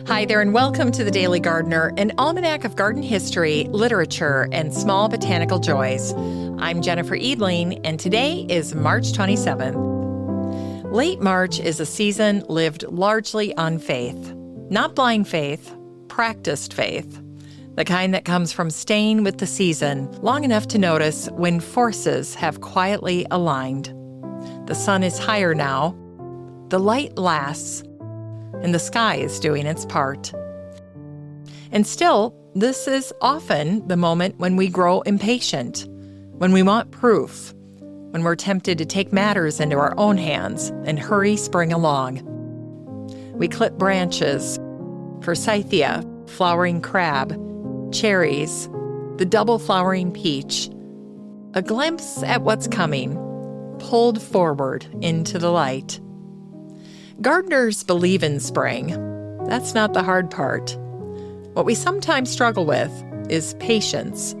Hi there, and welcome to The Daily Gardener, an almanac of garden history, literature, and small botanical joys. I'm Jennifer Eadling, and today is March 27th. Late March is a season lived largely on faith. Not blind faith, practiced faith. The kind that comes from staying with the season long enough to notice when forces have quietly aligned. The sun is higher now. The light lasts. And the sky is doing its part. And still, this is often the moment when we grow impatient, when we want proof, when we're tempted to take matters into our own hands and hurry spring along. We clip branches, forsythia, flowering crab, cherries, the double flowering peach, a glimpse at what's coming, pulled forward into the light. Gardeners believe in spring. That's not the hard part. What we sometimes struggle with is patience,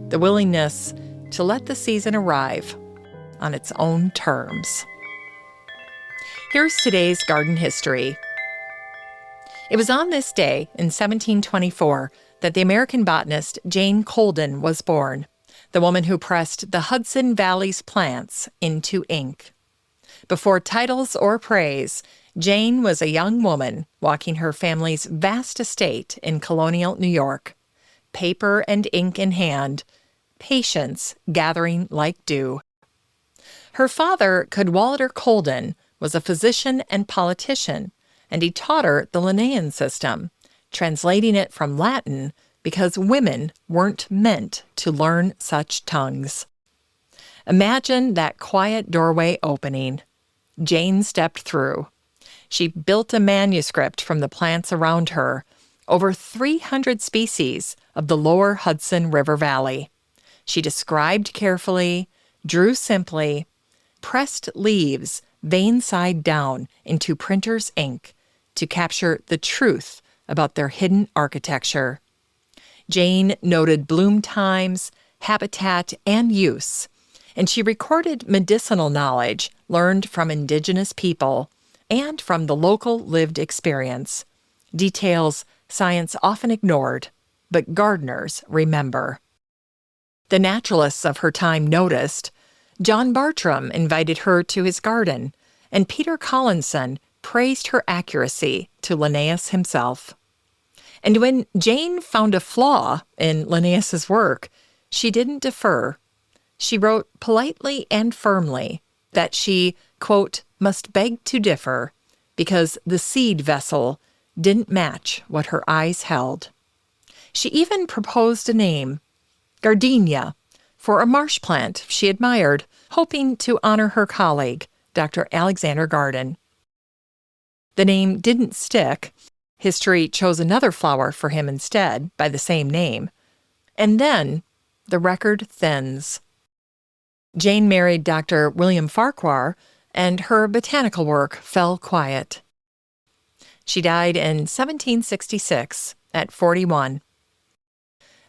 the willingness to let the season arrive on its own terms. Here's today's garden history. It was on this day in 1724 that the American botanist Jane Colden was born, the woman who pressed the Hudson Valley's plants into ink. Before titles or praise, Jane was a young woman walking her family's vast estate in colonial New York, paper and ink in hand, patience gathering like dew. Her father, Cadwallader Colden, was a physician and politician, and he taught her the Linnaean system, translating it from Latin because women weren't meant to learn such tongues. Imagine that quiet doorway opening. Jane stepped through. She built a manuscript from the plants around her, over 300 species of the lower Hudson River Valley. She described carefully, drew simply, pressed leaves vein side down into printer's ink to capture the truth about their hidden architecture. Jane noted bloom times, habitat, and use, and she recorded medicinal knowledge learned from indigenous people and from the local lived experience, details science often ignored, but gardeners remember. The naturalists of her time noticed. John Bartram invited her to his garden, and Peter Collinson praised her accuracy to Linnaeus himself. And when Jane found a flaw in Linnaeus's work, she didn't defer. She wrote politely and firmly that she, quote, must beg to differ because the seed vessel didn't match what her eyes held. She even proposed a name, gardenia, for a marsh plant she admired, hoping to honor her colleague, Dr. Alexander Garden. The name didn't stick. History chose another flower for him instead by the same name. And then the record thins. Jane married Dr. William Farquhar, and her botanical work fell quiet. She died in 1766 at 41.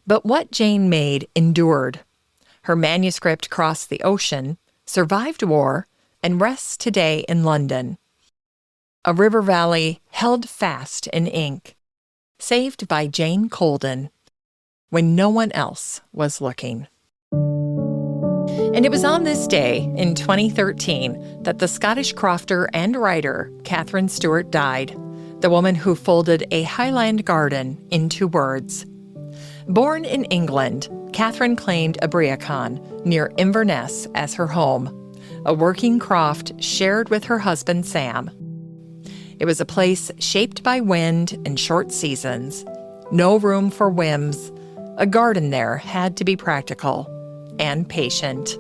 But what Jane made endured. Her manuscript crossed the ocean, survived war, and rests today in London. A river valley held fast in ink, saved by Jane Colden when no one else was looking. And it was on this day in 2013 that the Scottish crofter and writer Katharine Stewart died, the woman who folded a Highland garden into words. Born in England, Katharine claimed Abriacon near Inverness as her home, a working croft shared with her husband Sam. It was a place shaped by wind and short seasons, no room for whims. A garden there had to be practical and patient.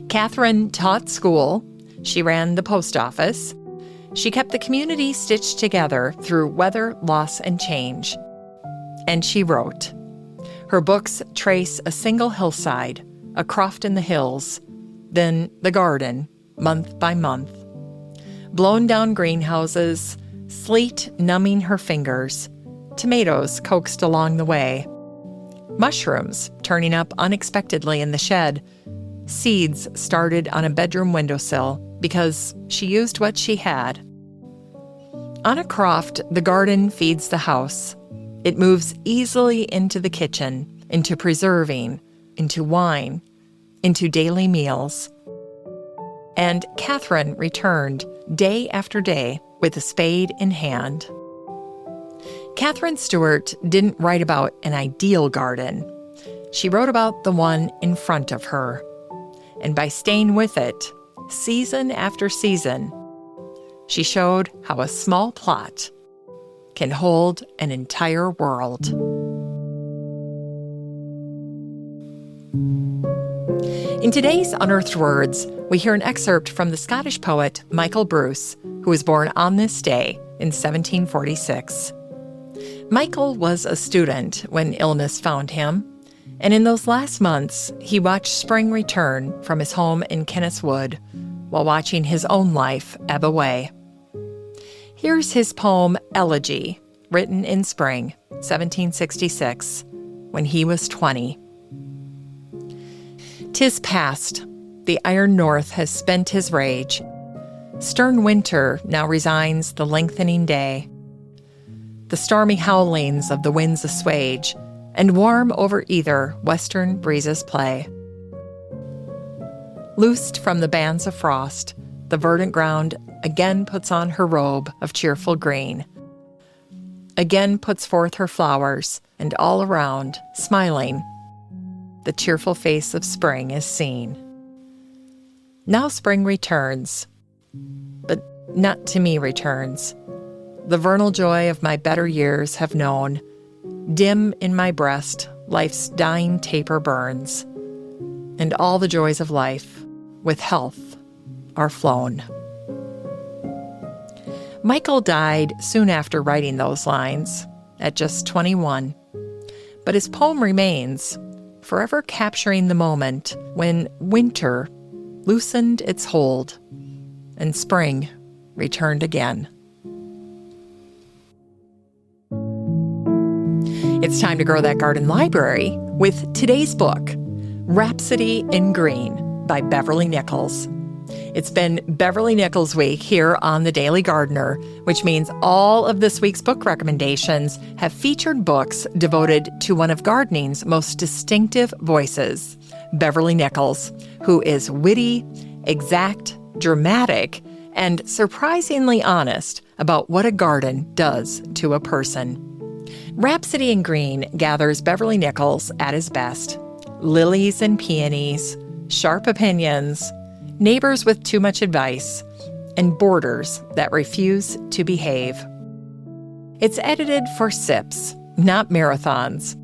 Katharine taught school. She ran the post office. She kept the community stitched together through weather, loss, and change. And she wrote. Her books trace a single hillside, a croft in the hills, then the garden, month by month. Blown down greenhouses, sleet numbing her fingers, tomatoes coaxed along the way, mushrooms turning up unexpectedly in the shed, seeds started on a bedroom windowsill because she used what she had. On a croft, the garden feeds the house. It moves easily into the kitchen, into preserving, into wine, into daily meals. And Katharine returned day after day with a spade in hand. Katharine Stewart didn't write about an ideal garden. She wrote about the one in front of her. And by staying with it, season after season, she showed how a small plot can hold an entire world. In today's Unearthed Words, we hear an excerpt from the Scottish poet Michael Bruce, who was born on this day in 1746. Michael was a student when illness found him, and in those last months, he watched spring return from his home in Kenneth's Wood while watching his own life ebb away. Here's his poem Elegy, written in spring, 1766, when he was 20. 'Tis past, the iron north has spent his rage. Stern winter now resigns the lengthening day. The stormy howlings of the winds assuage, and warm over either western breezes play. Loosed from the bands of frost, the verdant ground again puts on her robe of cheerful green, again puts forth her flowers, and all around, smiling, the cheerful face of spring is seen. Now spring returns, but not to me returns. The vernal joy of my better years have known. Dim in my breast, life's dying taper burns, and all the joys of life, with health, are flown. Michael died soon after writing those lines, at just 21. But his poem remains, forever capturing the moment when winter loosened its hold and spring returned again. It's time to grow that garden library with today's book, Rhapsody in Green by Beverley Nichols. It's been Beverley Nichols Week here on The Daily Gardener, which means all of this week's book recommendations have featured books devoted to one of gardening's most distinctive voices, Beverley Nichols, who is witty, exact, dramatic, and surprisingly honest about what a garden does to a person. Rhapsody in Green gathers Beverley Nichols at his best. Lilies and peonies, sharp opinions, neighbors with too much advice, and borders that refuse to behave. It's edited for sips, not marathons.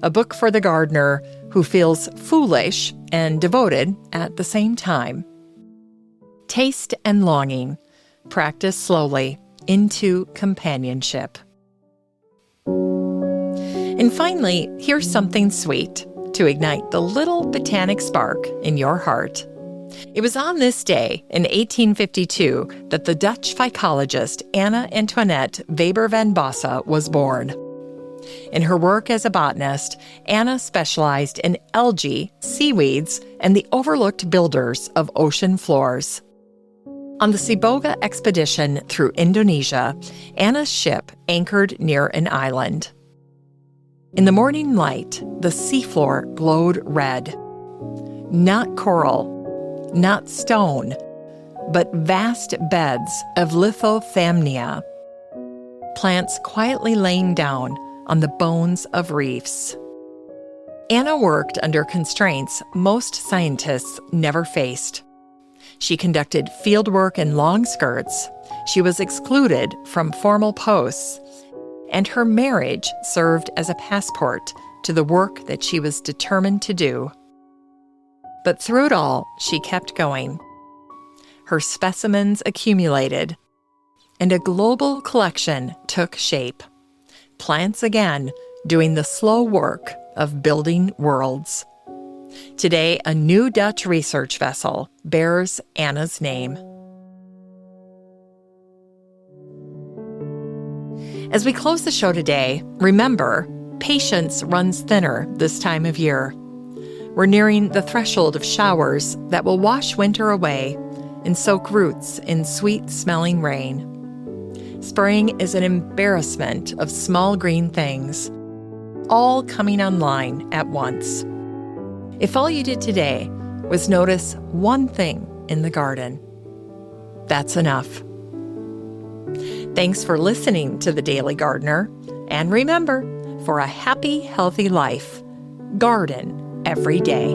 A book for the gardener who feels foolish and devoted at the same time. Taste and longing, practice slowly into companionship. And finally, here's something sweet to ignite the little botanic spark in your heart. It was on this day in 1852 that the Dutch phycologist Anna Antoinette Weber van Bosse was born. In her work as a botanist, Anna specialized in algae, seaweeds, and the overlooked builders of ocean floors. On the Siboga expedition through Indonesia, Anna's ship anchored near an island. In the morning light, the seafloor glowed red. Not coral, not stone, but vast beds of lithothamnia, plants quietly laying down on the bones of reefs. Anna worked under constraints most scientists never faced. She conducted fieldwork in long skirts, she was excluded from formal posts, and her marriage served as a passport to the work that she was determined to do. But through it all, she kept going. Her specimens accumulated, and a global collection took shape. Plants again doing the slow work of building worlds. Today, a new Dutch research vessel bears Anna's name. As we close the show today, remember, patience runs thinner this time of year. We're nearing the threshold of showers that will wash winter away and soak roots in sweet-smelling rain. Spring is an embarrassment of small green things, all coming online at once. If all you did today was notice one thing in the garden, that's enough. Thanks for listening to The Daily Gardener. And remember, for a happy, healthy life, garden every day.